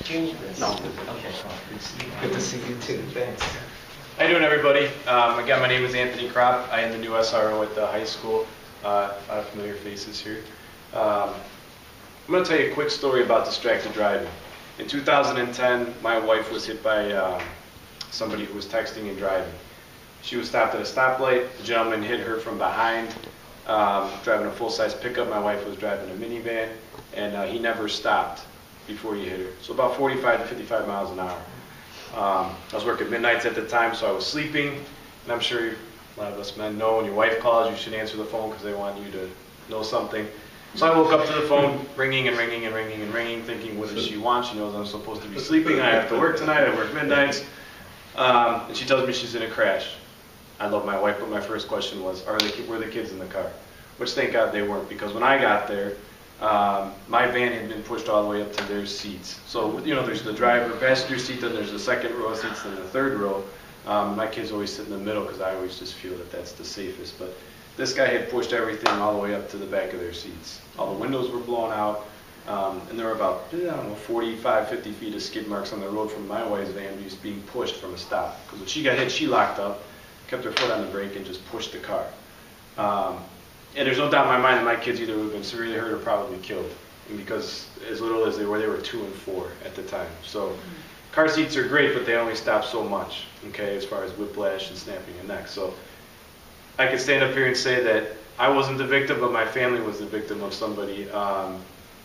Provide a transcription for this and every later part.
Change this. No. Okay. Good to see you too. Thanks. How you doing, everybody? Again, my name is Anthony Kropp. I am the new SRO at the high school. A lot of familiar faces here. I'm going to tell you a quick story about distracted driving. In 2010, my wife was hit by somebody who was texting and driving. She was stopped at a stoplight. The gentleman hit her from behind, driving a full-size pickup. My wife was driving a minivan, and he never stopped before he hit her. So about 45 to 55 miles an hour. I was working midnights at the time, so I was sleeping, and I'm sure a lot of us men know when your wife calls, you should answer the phone because they want you to know something. So I woke up to the phone ringing and ringing and ringing and ringing, thinking, what does she want? She knows I'm supposed to be sleeping. I have to work tonight. I work midnights. And she tells me she's in a crash. I love my wife, but my first question was, were the kids in the car? Which, thank God, they weren't, because when I got there, my van had been pushed all the way up to their seats. So, you know, there's the driver passenger seat, then there's the second row of seats, then the third row. My kids always sit in the middle because I always just feel that that's the safest. But this guy had pushed everything all the way up to the back of their seats. All the windows were blown out, and there were about, I don't know, 45, 50 feet of skid marks on the road from my wife's van just being pushed from a stop. Because when she got hit, she locked up, kept her foot on the brake, and just pushed the car. And there's no doubt in my mind that my kids either would have been severely hurt or probably killed. And because as little as they were 2 and 4 at the time. So car seats are great, but they only stop so much, okay, as far as whiplash and snapping a neck. So I can stand up here and say that I wasn't the victim, but my family was the victim of somebody,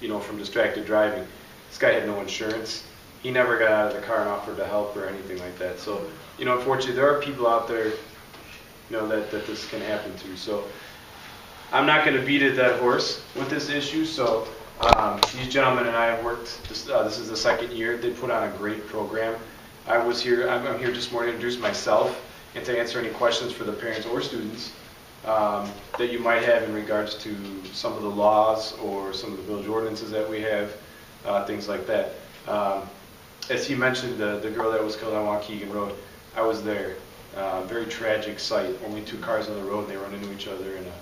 you know, from distracted driving. This guy had no insurance. He never got out of the car and offered to help or anything like that. So, you know, unfortunately, there are people out there, you know, that this can happen to. So I'm not going to beat a dead horse with this issue. So these gentlemen and I have worked. This is the second year. They put on a great program. I'm here this morning to introduce myself and to answer any questions for the parents or students that you might have in regards to some of the laws or some of the village ordinances that we have, things like that. As he mentioned, the girl that was killed on Waukegan Road, I was there. Very tragic sight. Only 2 cars on the road, and they run into each other, and a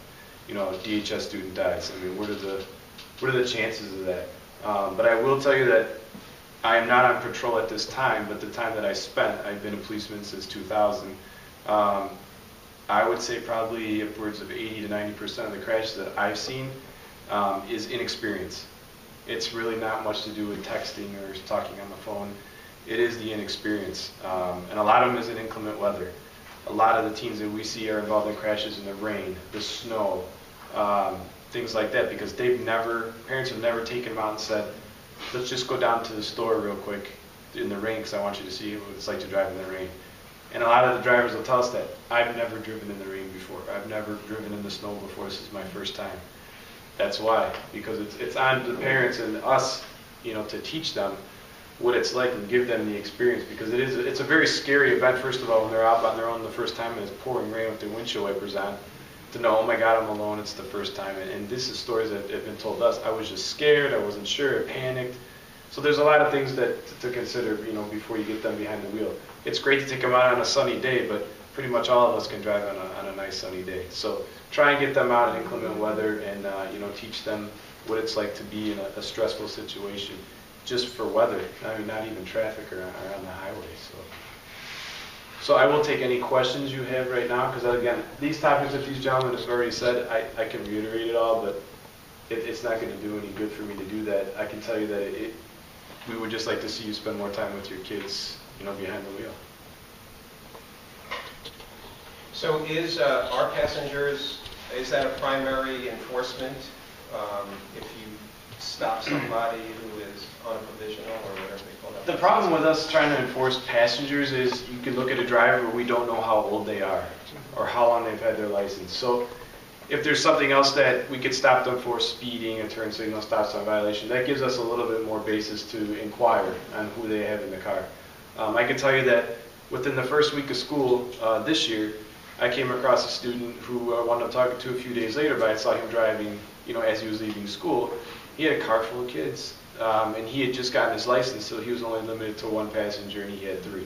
DHS student dies. I mean, what are the chances of that? But I will tell you that I am not on patrol at this time, but the time that I spent, I've been a policeman since 2000. I would say probably upwards of 80 to 90% of the crashes that I've seen is inexperience. It's really not much to do with texting or talking on the phone. It is the inexperience. And a lot of them is in inclement weather. A lot of the teens that we see are involved in crashes in the rain, the snow, things like that, because parents have never taken them out and said, let's just go down to the store real quick in the rain because I want you to see what it's like to drive in the rain. And a lot of the drivers will tell us that I've never driven in the rain before. I've never driven in the snow before. This is my first time. That's why, because it's on the parents and us, you know, to teach them what it's like and give them the experience, because it's a very scary event, first of all, when they're out on their own the first time and it's pouring rain with their windshield wipers on, to know, oh my God, I'm alone, it's the first time. And this is stories that have been told us. I was just scared, I wasn't sure, I panicked. So there's a lot of things to consider, you know, before you get them behind the wheel. It's great to take them out on a sunny day, but pretty much all of us can drive on a nice sunny day. So try and get them out in inclement weather and, you know, teach them what it's like to be in a stressful situation just for weather. I mean, not even traffic or on the highway. So I will take any questions you have right now, because again, these topics that these gentlemen have already said, I can reiterate it all, but it's not going to do any good for me to do that. I can tell you that we would just like to see you spend more time with your kids, you know, behind the wheel. So is our passengers, is that a primary enforcement if you stop somebody who is unprovisional or whatever they call that? The problem with us trying to enforce passengers is you can look at a driver, but we don't know how old they are or how long they've had their license. So if there's something else that we could stop them for, speeding, a turn signal, stop sign violation, that gives us a little bit more basis to inquire on who they have in the car. I can tell you that within the first week of school this year, I came across a student who I wound up talking to a few days later, but I saw him driving, you know, as he was leaving school. He had a car full of kids, and he had just gotten his license, so he was only limited to 1 passenger, and he had 3.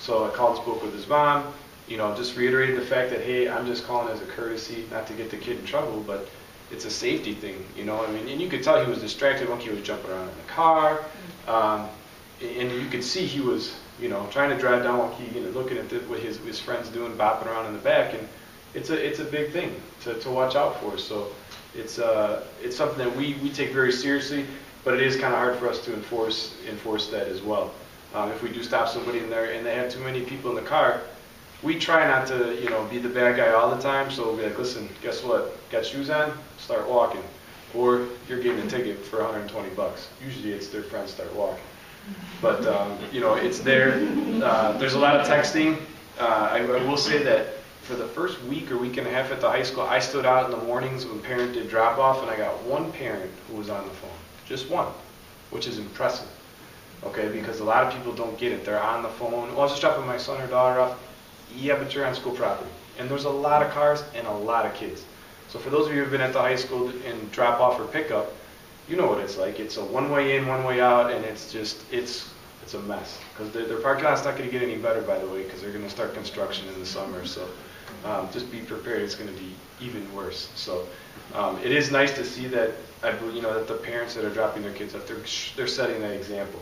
So I called and spoke with his mom, you know, just reiterated the fact that, hey, I'm just calling as a courtesy, not to get the kid in trouble, but it's a safety thing, you know. I mean, and you could tell he was distracted. One kid was jumping around in the car. and you could see he was, you know, trying to drive down Waukegan and looking at what his friends doing, bopping around in the back, and it's a big thing to watch out for. So it's something that we take very seriously, but it is kind of hard for us to enforce that as well. If we do stop somebody in there and they have too many people in the car, we try not to, you know, be the bad guy all the time. So we'll be like, listen, guess what? Got shoes on? Start walking. Or you're getting a ticket for $120. Usually it's their friends start walking. But, you know, it's there. There's a lot of texting. I will say that for the first week or week and a half at the high school, I stood out in the mornings when parent did drop off, and I got one parent who was on the phone. Just one, which is impressive. Okay, because a lot of people don't get it. They're on the phone. Oh, I was just dropping my son or daughter off. Yeah, but you're on school property. And there's a lot of cars and a lot of kids. So for those of you who've been at the high school and drop off or pick up, you know what it's like. It's a one way in, one way out, and it's a mess. Because their parking lot's not going to get any better, by the way, because they're going to start construction in the summer. So just be prepared. It's going to be even worse. So it is nice to see that, you know, that the parents that are dropping their kids off, they're setting that example.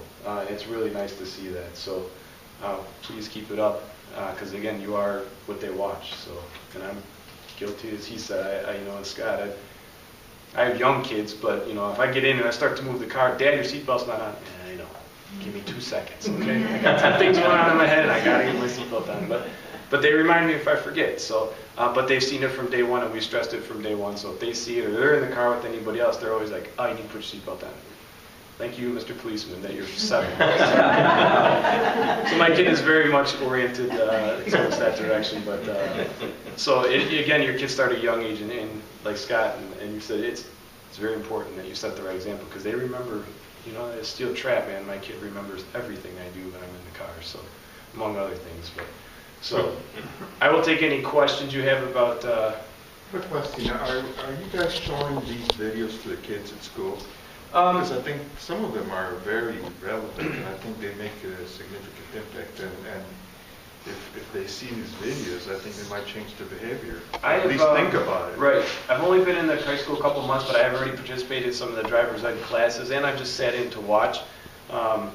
It's really nice to see that. So please keep it up, because again, you are what they watch. So, and I'm guilty, as he said. I you know, and Scott, I have young kids, but you know, if I get in and I start to move the car, Dad, your seatbelt's not on. Yeah, I know. Give me 2 seconds, okay? I got 10 things going on in my head, and I gotta get my seatbelt on. But they remind me if I forget. So, but they've seen it from day one, and we stressed it from day one. So if they see it, or they're in the car with anybody else, they're always like, "Oh, you need to put your seatbelt on." Thank you, Mr. Policeman, that you're 7. So my kid is very much oriented towards that direction. But so again, your kids start at a young age, and like Scott and you said, it's very important that you set the right example, because they remember. You know, it's steel trap, man. My kid remembers everything I do when I'm in the car. So, among other things. But so, I will take any questions you have about. Quick question: Are you guys showing these videos to the kids at school? Because I think some of them are very relevant, and I think they make a significant impact. And if they see these videos, I think they might change their behavior. At least think about it. Right. I've only been in the high school a couple months, but I have already participated in some of the driver's ed classes, and I've just sat in to watch.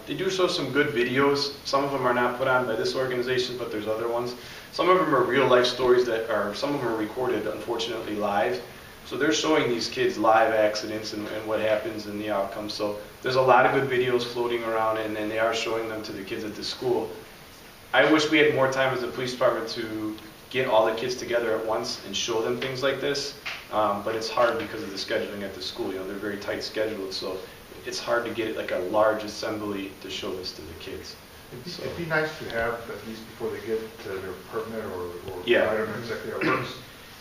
They do show some good videos. Some of them are not put on by this organization, but there's other ones. Some of them are real life stories some of them are recorded, unfortunately, live. So they're showing these kids live accidents and what happens and the outcomes. So there's a lot of good videos floating around, and they are showing them to the kids at the school. I wish we had more time as a police department to get all the kids together at once and show them things like this, but it's hard because of the scheduling at the school. You know, they're very tight scheduled, so it's hard to get like a large assembly to show this to the kids. It'd be nice to have, at least before they get their permit or yeah. I don't know exactly how it works,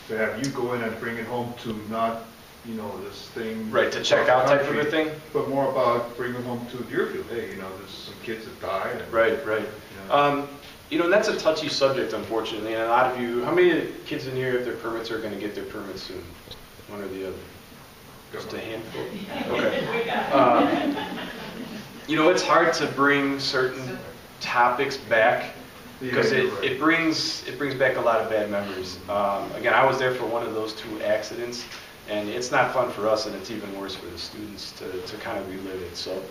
to have you go in and bring it home to not, you know, this thing. Right, to check out type of a thing? But more about bringing it home to Deerfield. Hey, you know, there's some kids that died. Right. You know. You know, and that's a touchy subject, unfortunately. And a lot of you, how many kids in here, if their permits are going to get their permits soon? One or the other? Just a handful? Okay. You know, it's hard to bring certain topics back because it brings back a lot of bad memories. Again, I was there for one of those 2 accidents, and it's not fun for us, and it's even worse for the students to kind of relive it. So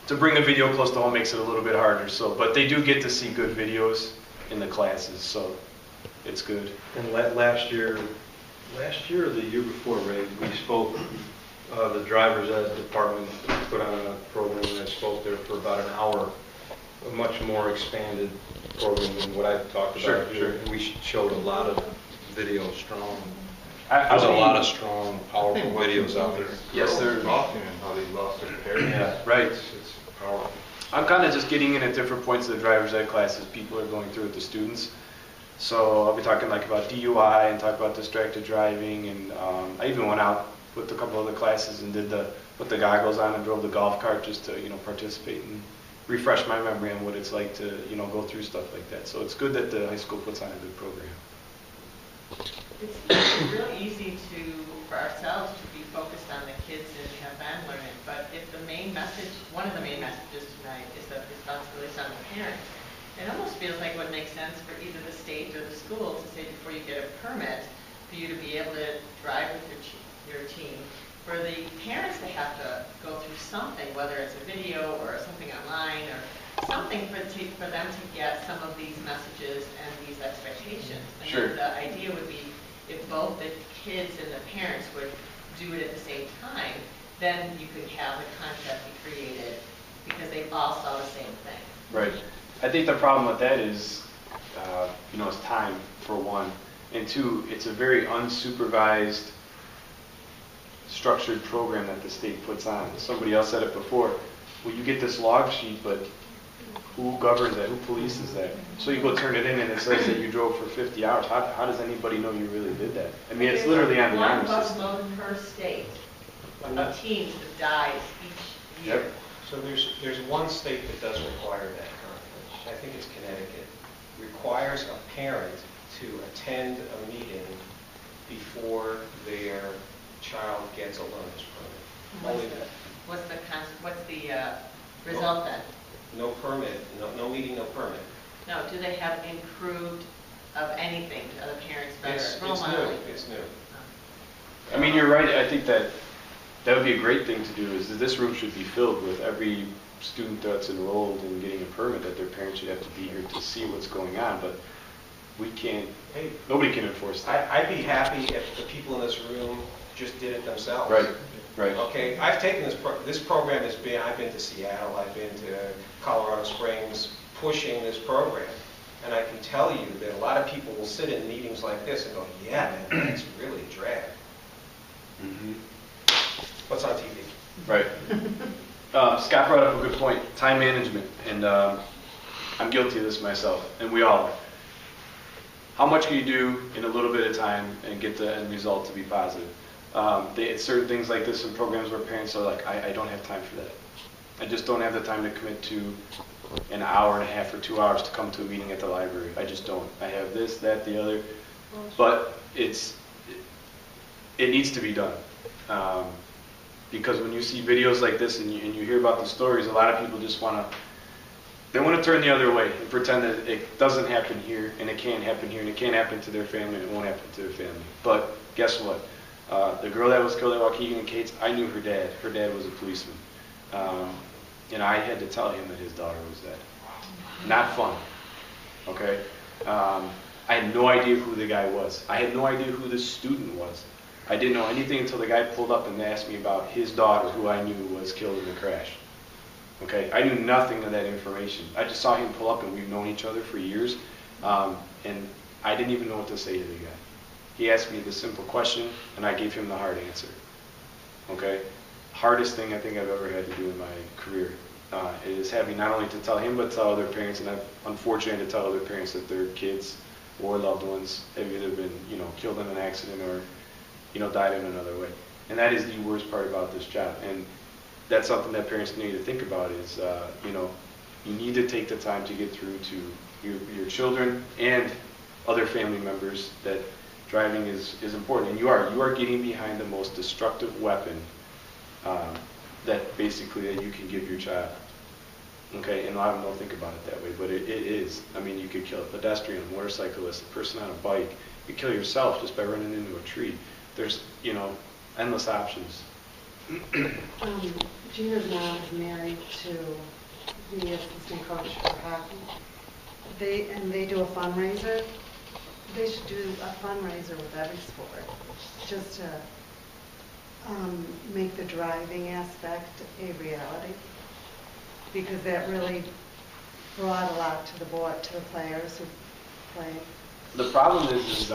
to bring a video close to home makes it a little bit harder. So, but they do get to see good videos in the classes, so it's good. And last year or the year before, Ray, we spoke. The driver's ed department put on a program that spoke there for about an hour. A much more expanded program than what I talked about here. Sure. We showed a lot of video, strong. There's a lot of strong, powerful videos out there. Yes, there. Talking and how they lost their parents. Yeah, right. It's powerful. I'm kind of just getting in at different points of the driver's ed classes people are going through with the students. So I'll be talking like about DUI and talk about distracted driving, and I even went out with a couple other classes and put the goggles on and drove the golf cart just to, you know, participate and refresh my memory on what it's like to, you know, go through stuff like that. So it's good that the high school puts on a good program. It's real easy for ourselves to be focused on the kids and have them learn it, but if one of the main messages tonight is that responsibility is on the parent, it almost feels like it would make sense for either the state or the school to say before you get a permit, for you to be able to drive with your team, for the parents to have to go through something, whether it's a video or something online or something for them to get some of these messages and these expectations. And Sure. the idea would be if both the kids and the parents would do it at the same time, then you could have the concept be created because they all saw the same thing. Right. I think the problem with that is, it's time, for one. And two, it's a very unsupervised, structured program that the state puts on. Somebody else said it before. Well, you get this log sheet, but who governs that? Who polices that? So you go turn it in and it says that you drove for 50 hours. How does anybody know you really did that? I mean, it's literally on the honor One system. busload per state of teens that died each year. Yep. So there's one state that does require that currently. I think it's Connecticut. Requires a parent to attend a meeting before their child gets a learner's permit. Only that. What's the result then? No permit, no meeting, no permit. No, do they have improved of anything to other parents better? It's Role modeling? new, it's new. I mean, you're right. I think that would be a great thing to do, is that this room should be filled with every student that's enrolled in getting a permit, that their parents should have to be here to see what's going on, but we can't, nobody can enforce that. I'd be happy if the people in this room just did it themselves. Right. Okay, I've taken this program has been, I've been to Seattle, I've been to Colorado Springs, pushing this program. And I can tell you that a lot of people will sit in meetings like this and go, yeah, man, that's really a drag. Mm-hmm. What's on TV? Right. Scott brought up a good point, time management, and I'm guilty of this myself, and we all are. How much can you do in a little bit of time and get the end result to be positive? Certain things like this in programs where parents are like, I don't have time for that. I just don't have the time to commit to an hour and a half or 2 hours to come to a meeting at the library. I just don't. I have this, that, the other. But it needs to be done. Because when you see videos like this and you hear about the stories, a lot of people just want to turn the other way and pretend that it doesn't happen here, and it can't happen here, and it can't happen to their family, and it won't happen to their family. But guess what? The girl that was killed at Waukegan and Kate's, I knew her dad. Her dad was a policeman. And I had to tell him that his daughter was dead. Not fun. Okay? I had no idea who the guy was. I had no idea who the student was. I didn't know anything until the guy pulled up and asked me about his daughter, who I knew was killed in the crash. Okay? I knew nothing of that information. I just saw him pull up, and we've known each other for years. And I didn't even know what to say to the guy. He asked me the simple question, and I gave him the hard answer. Okay? Hardest thing I think I've ever had to do in my career is having not only to tell him, but tell other parents, and I've unfortunately had to tell other parents that their kids or loved ones have either been, killed in an accident or, died in another way. And that is the worst part about this job. And that's something that parents need to think about is, you need to take the time to get through to your children and other family members that driving is important. And you are getting behind the most destructive weapon that you can give your child. Okay, and a lot of them don't think about it that way, but it is. I mean, you could kill a pedestrian, a motorcyclist, a person on a bike. You could kill yourself just by running into a tree. There's, endless options. Gina's mom is married to the assistant coach for hockey. They do a fundraiser. They should do a fundraiser with every sport, just to make the driving aspect a reality, because that really brought a lot to the board, to the players who play. The problem is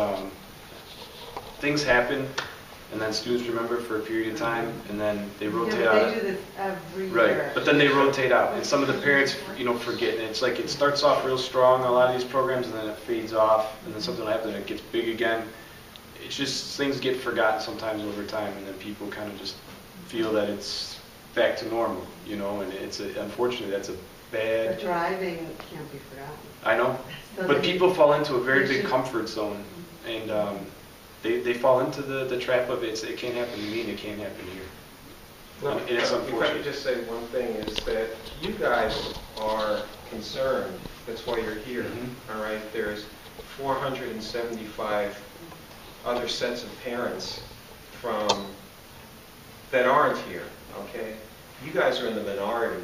things happen, and then students remember for a period of time, and then they rotate out. They do this every year. Right, but then they rotate out, and some of the parents, forget. And it's like it starts off real strong, a lot of these programs, and then it fades off, and then something will happen, and it gets big again. It's just things get forgotten sometimes over time, and then people kind of just feel that it's back to normal, and it's unfortunately that's a bad. But driving can't be forgotten. I know, So but people fall into a very big should- comfort zone, and they fall into the trap of it can't happen to me, and it can't happen here. Look, And it's if I could unfortunate. just say one thing, is that you guys are concerned. That's why you're here, all right? There's 475 other sets of parents from that aren't here, okay? You guys are in the minority.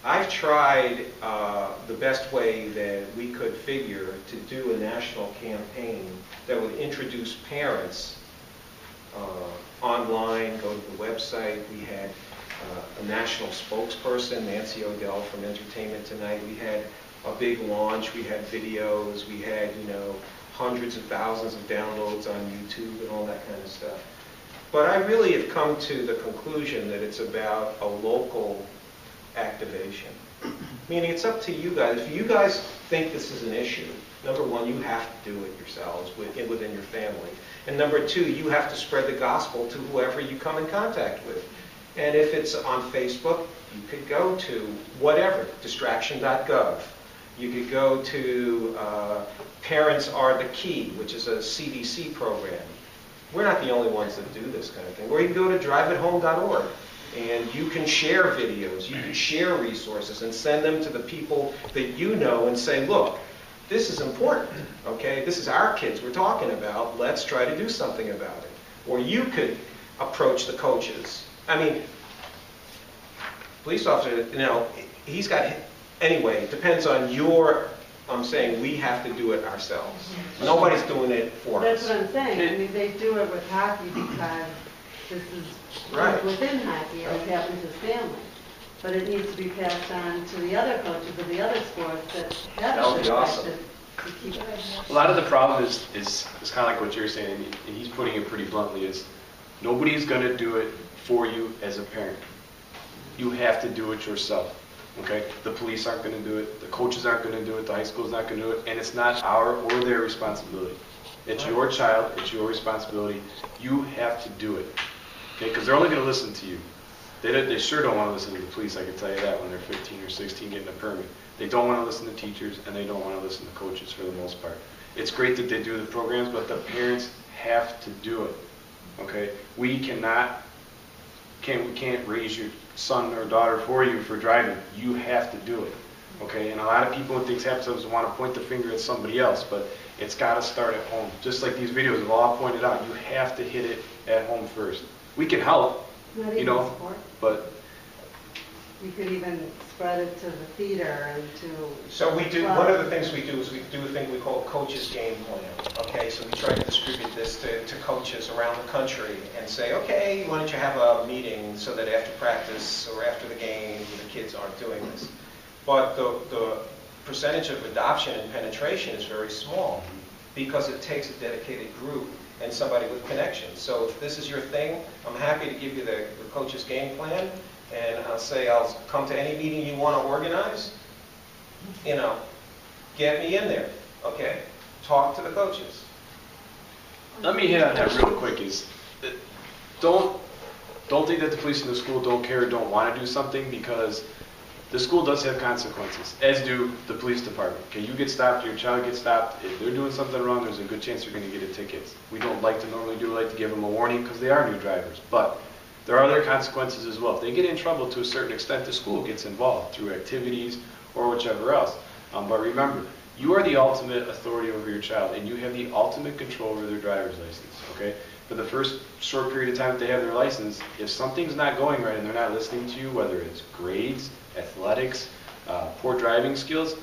I've tried the best way that we could figure to do a national campaign that would introduce parents online, go to the website. We had a national spokesperson, Nancy O'Dell from Entertainment Tonight. We had a big launch. We had videos. We had, hundreds of thousands of downloads on YouTube and all that kind of stuff. But I really have come to the conclusion that it's about a local activation. Meaning it's up to you guys. If you guys think this is an issue, number one, you have to do it yourselves within your family. And number two, you have to spread the gospel to whoever you come in contact with. And if it's on Facebook, you could go to whatever, distraction.gov. You could go to Parents Are the Key, which is a CDC program. We're not the only ones that do this kind of thing. Or you can go to driveathome.org, and you can share videos, you can share resources, and send them to the people that you know and say, look, this is important, okay? This is our kids we're talking about. Let's try to do something about it. Or you could approach the coaches. I mean, police officer, he's got, anyway, it depends on I'm saying we have to do it ourselves. Nobody's doing it for us. That's what I'm saying. I mean, they do it with hockey because this is Right. within hockey, as happens as family. But it needs to be passed on to the other coaches of the other sports that That would have be to awesome. to keep it. A lot of the problem is kind of like what you're saying, and he's putting it pretty bluntly, is nobody's going to do it for you as a parent. You have to do it yourself. Okay? The police aren't going to do it, the coaches aren't going to do it, the high school's not going to do it, and it's not our or their responsibility. It's your child, it's your responsibility. You have to do it. Okay? Because they're only going to listen to you. They sure don't want to listen to the police, I can tell you that, when they're 15 or 16 getting a permit. They don't want to listen to teachers, and they don't want to listen to coaches for the most part. It's great that they do the programs, but the parents have to do it. Okay? We can't raise your son or daughter for you for driving. You have to do it. Okay? And a lot of people, when things happen to us, want to point the finger at somebody else, but it's got to start at home. Just like these videos have all pointed out, you have to hit it at home first. We can help, Not even sport. but You could even spread it to the theater and to... So we do, one of the things we do is we do a thing we call Coach's Game Plan. Okay, so we try to distribute this to coaches around the country and say, okay, why don't you have a meeting so that after practice or after the game, the kids aren't doing this. But the percentage of adoption and penetration is very small because it takes a dedicated group and somebody with connections. So if this is your thing, I'm happy to give you the Coach's Game Plan. And I'll say I'll come to any meeting you want to organize. Get me in there, okay? Talk to the coaches. let me hit on that real quick. Is that don't think that the police in the school don't care or don't want to do something, because the school does have consequences, as do the police department. Okay, you get stopped, your child gets stopped. If they're doing something wrong, there's a good chance they're going to get a ticket. We don't like to normally do like to give them a warning because they are new drivers, but there are other consequences as well. If they get in trouble to a certain extent, the school gets involved through activities or whichever else. But remember, you are the ultimate authority over your child, and you have the ultimate control over their driver's license, okay? For the first short period of time that they have their license, if something's not going right and they're not listening to you, whether it's grades, athletics, poor driving skills,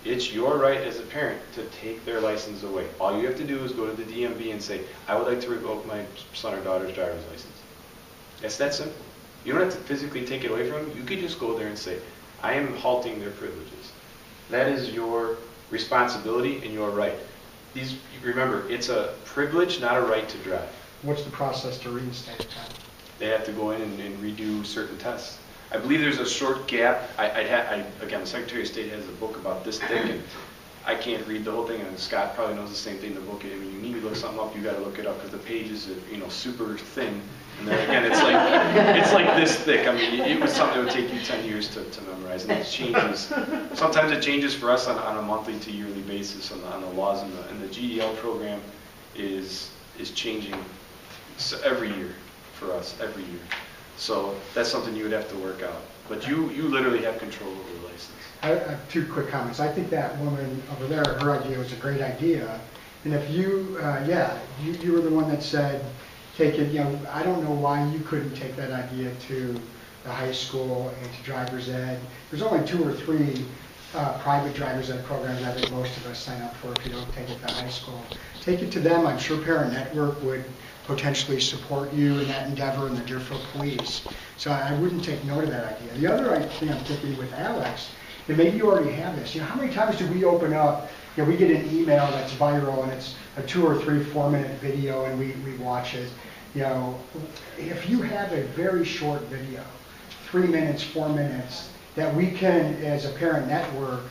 it's your right as a parent to take their license away. All you have to do is go to the DMV and say, I would like to revoke my son or daughter's driver's license. It's that simple. You don't have to physically take it away from them. You could just go there and say, I am halting their privileges. That is your responsibility and your right. Remember, it's a privilege, not a right to drive. What's the process to reinstate it? They have to go in and redo certain tests. I believe there's a short gap. Again, the Secretary of State has a book about this thick, and I can't read the whole thing, and Scott probably knows the same thing. The book, I mean, you need to look something up, you got to look it up, because the pages are, super thin. And then again, it's like this thick. I mean, it was something that would take you 10 years to memorize, and it changes. Sometimes it changes for us on a monthly to yearly basis on the laws, and the GEL program is changing every year for us, every year. So that's something you would have to work out. But you literally have control over the license. I have two quick comments. I think that woman over there, her idea was a great idea. And if you were the one that said, take it, I don't know why you couldn't take that idea to the high school and to driver's ed. There's only 2 or 3 private driver's ed programs I think most of us sign up for if you don't take it to high school. Take it to them. I'm sure Parent Network would potentially support you in that endeavor, and the Deerfield Police. So I wouldn't take note of that idea. The other thing I'm thinking with Alex, and maybe you already have this, how many times do we open up, we get an email that's viral and it's a 2 or 3 4-minute video and we watch it. If you have a very short video, 3 minutes, 4 minutes, that we can, as a parent network,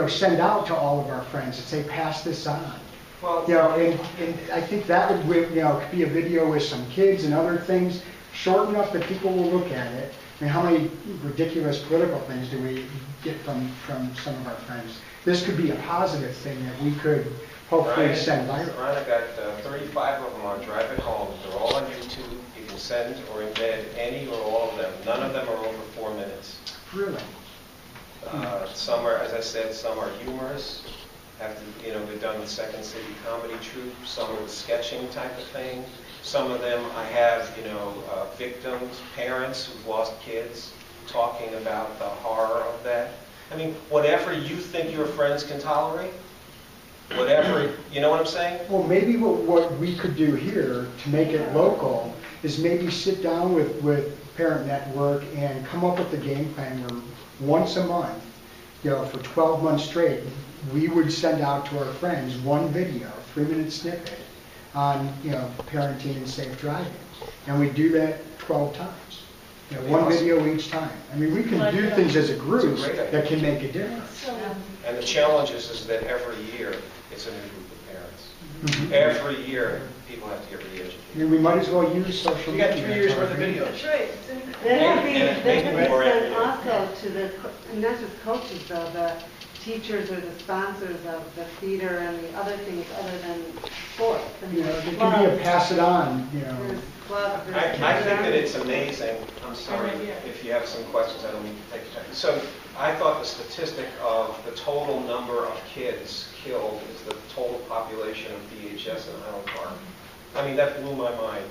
send out to all of our friends and say, pass this on. Well, And I think that would, could be a video with some kids and other things, short enough that people will look at it. I mean, how many ridiculous political things do we get from some of our friends? This could be a positive thing that we could hopefully send viral. Ryan, I got 35 of them on Drive It Home. They're all on YouTube. You can send or embed any or all of them. None of them are over 4 minutes. Really? Some are, as I said, some are humorous. They're done with Second City Comedy Troupe. Some are the sketching type of thing. Some of them I have, victims, parents who've lost kids, talking about the horror of that. I mean, whatever you think your friends can tolerate, whatever, you know what I'm saying? Well, maybe what we could do here to make it local is maybe sit down with Parent Network and come up with a game plan where once a month, for 12 months straight, we would send out to our friends one video, 3-minute snippet on, parenting and safe driving. And we do that 12 times. One video each time. I mean, we can do things as a group that can make a difference. And the challenge is that every year it's a new group of parents. Every year people have to get re-educated. I mean, we might as well use social media. You got 3 years worth of videos. That's right. That could And be more sent accurate. also to the, and not just coaches though, the teachers or the sponsors of the theater and the other things other than sports. I mean, It can be a pass it on, There's clubs, I there's think that children. it's amazing. I'm sorry if you have some questions, I don't mean to take your time. So I thought the statistic of the total number of kids killed is the total population of DHS in Highland Park. I mean, that blew my mind.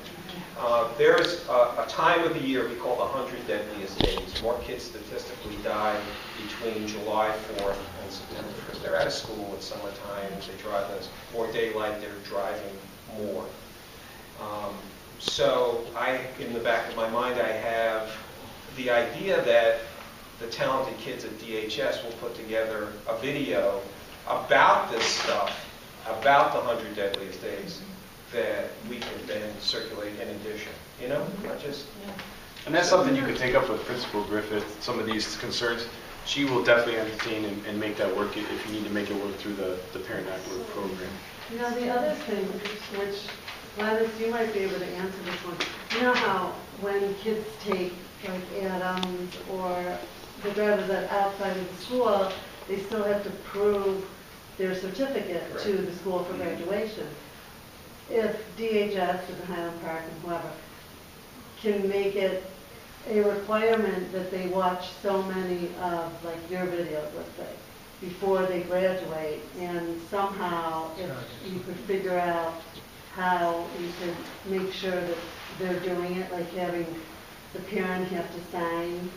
There's a time of the year we call the 100 deadliest days. More kids statistically die between July 4th and September 1st. They're out of school, it's summertime, they drive, there's more daylight, they're driving more. So in the back of my mind, I have the idea that the talented kids at DHS will put together a video about this stuff, about the 100 deadliest days, that we can then circulate in addition. Not just... And that's something you could take up with Principal Griffith, some of these concerns. She will definitely entertain and make that work if you need to make it work through the Parent Network program. The other thing, which, Gladys, you might be able to answer this one. You know how when kids take like Adams or the drivers that outside of the school, they still have to prove their certificate to the school for graduation. If DHS and Highland Park and whoever can make it a requirement that they watch so many of like your videos, let's say, before they graduate, and somehow if you could figure out how you could make sure that they're doing it, like having the parent have to sign.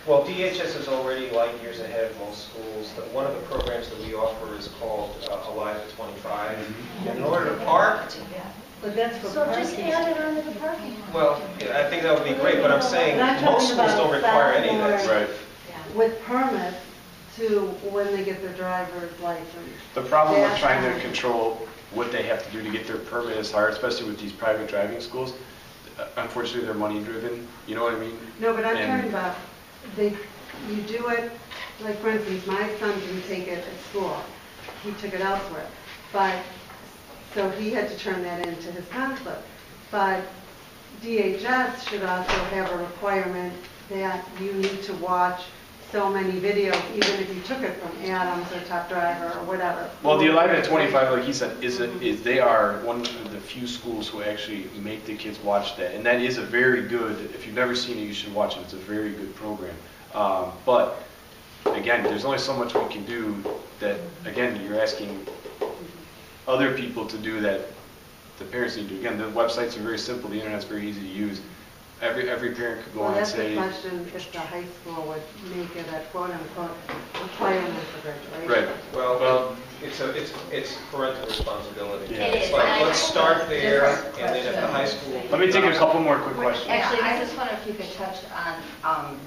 Well, DHS is already light years ahead of most schools. One of the programs that we offer is called Alive at 25. And in order to park, But that's for So just parking. add it onto the parking. well, I think that would be great, but I'm saying But I'm most talking schools don't about require any of that. sophomore- Right. With permits to when they get their driver's license. The problem with That's trying to fine. control what they have to do to get their permit is hard, especially with these private driving schools. Unfortunately, they're money driven. You know what I mean? No, but I'm And- talking about, you do it, like for instance, my son didn't take it at school. He took it elsewhere. But, so he had to turn that into his conflict. But DHS should also have a requirement that you need to watch so many videos, even if you took it from Adams or Top Driver or whatever. Well, the 11 at 25, like he said, is they are one of the few schools who actually make the kids watch that, and that is a very good. If you've never seen it, you should watch it. It's a very good program. But again, there's only so much we can do. That again, you're asking other people to do that. the parents need to. Again, the websites are very simple, the internet's very easy to use. Every parent could go on and That's the say. question, if the high school would make it a quote-unquote requirement for graduation. Right. Well, it's parental responsibility. It is. But let's start there, and then if the high school. Let me take a couple more quick questions. Actually, I just wonder if you could touch on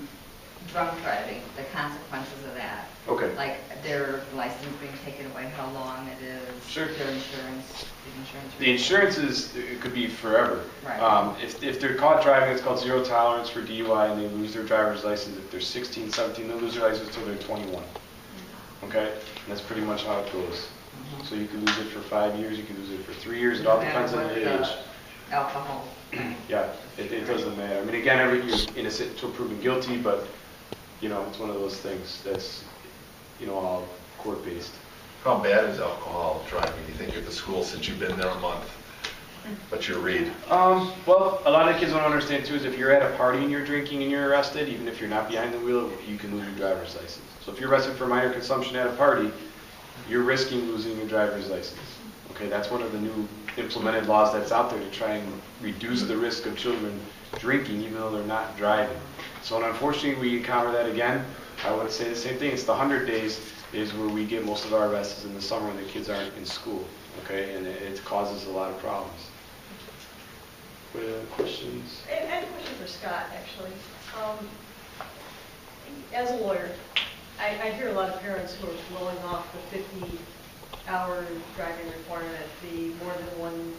drunk driving, the consequences of that. Okay. Like their license being taken away, how long it is. Sure. Their insurance, The insurance it could be forever. Right. If they're caught driving, it's called zero tolerance for DUI, and they lose their driver's license. If they're 16, 17, they'll lose their license until they're 21. Okay? And that's pretty much how it goes. So you can lose it for 5 years, you can lose it for 3 years. It all depends on your age. Alcohol. Yeah, it doesn't matter. I mean, again, you're innocent until proven guilty, but it's one of those things that's all court-based. How bad is alcohol driving? You think at the school since you've been there a month? What's your read? Well, a lot of the kids don't understand too is if you're at a party and you're drinking and you're arrested, even if you're not behind the wheel, you can lose your driver's license. So if you're arrested for minor consumption at a party, you're risking losing your driver's license. Okay, that's one of the new implemented laws that's out there to try and reduce the risk of children drinking even though they're not driving. So unfortunately, we encounter that again. I would say the same thing. It's the 100 days is where we get most of our arrests in the summer when the kids aren't in school. Okay, and it causes a lot of problems. Questions? I have a question for Scott, actually. As a lawyer, I hear a lot of parents who are blowing off the 50-hour driving requirement, the more than one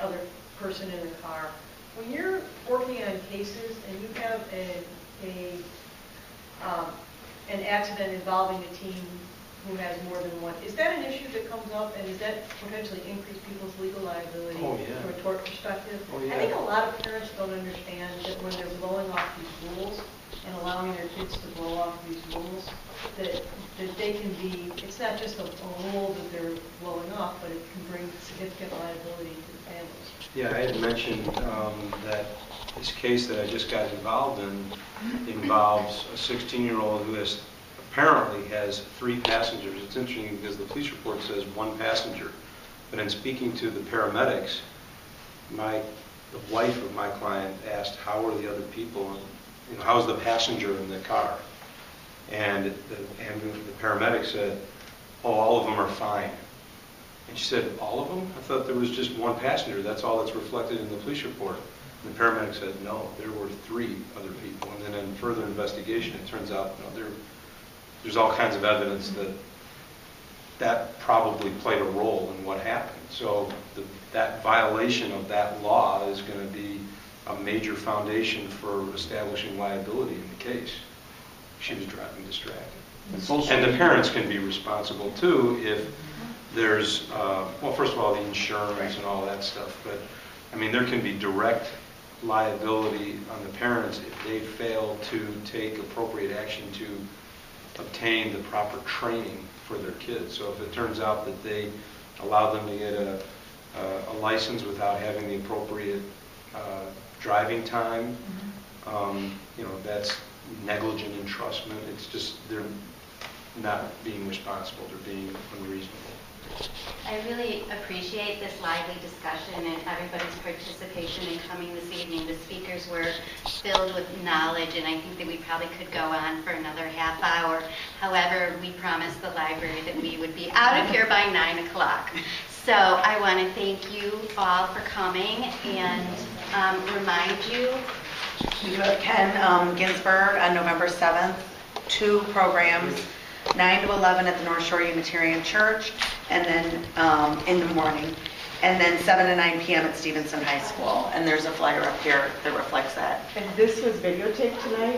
other person in the car. When you're working on cases and you have an accident involving a team who has more than one, is that an issue that comes up, and does that potentially increase people's legal liability from a tort perspective? I think a lot of parents don't understand that when they're blowing off these rules and allowing their kids to blow off these rules, that they can be, it's not just a rule that they're blowing off, but it can bring significant liability to the families. Yeah, I had mentioned that this case that I just got involved in involves a 16-year-old who apparently has 3 passengers. It's interesting because the police report says 1 passenger. But in speaking to the paramedics, the wife of my client asked, how are the other people, how is the passenger in the car? And the paramedic said, oh, all of them are fine. And she said, all of them? I thought there was just 1 passenger. That's all that's reflected in the police report. And the paramedic said, no, there were 3 other people. And then in further investigation, it turns out there's all kinds of evidence that probably played a role in what happened. So that violation of that law is going to be a major foundation for establishing liability in the case. She was driving distracted. And the parents can be responsible too if there's, well, first of all, the insurance and all that stuff, but I mean, there can be direct liability on the parents if they fail to take appropriate action to obtain the proper training for their kids. So if it turns out that they allow them to get a license without having the appropriate driving time, that's negligent entrustment. It's just they're not being responsible. They're being unreasonable. I really appreciate this lively discussion and everybody's participation in coming this evening. The speakers were filled with knowledge, and I think that we probably could go on for another half hour. However, we promised the library that we would be out of here by 9 o'clock. So I want to thank you all for coming and remind you. You have Ken Ginsberg on November 7th, 2 programs, 9 to 11 at the North Shore Unitarian Church, and then in the morning, and then 7 to 9 p.m. at Stevenson High School. And there's a flyer up here that reflects that. And this was videotaped tonight?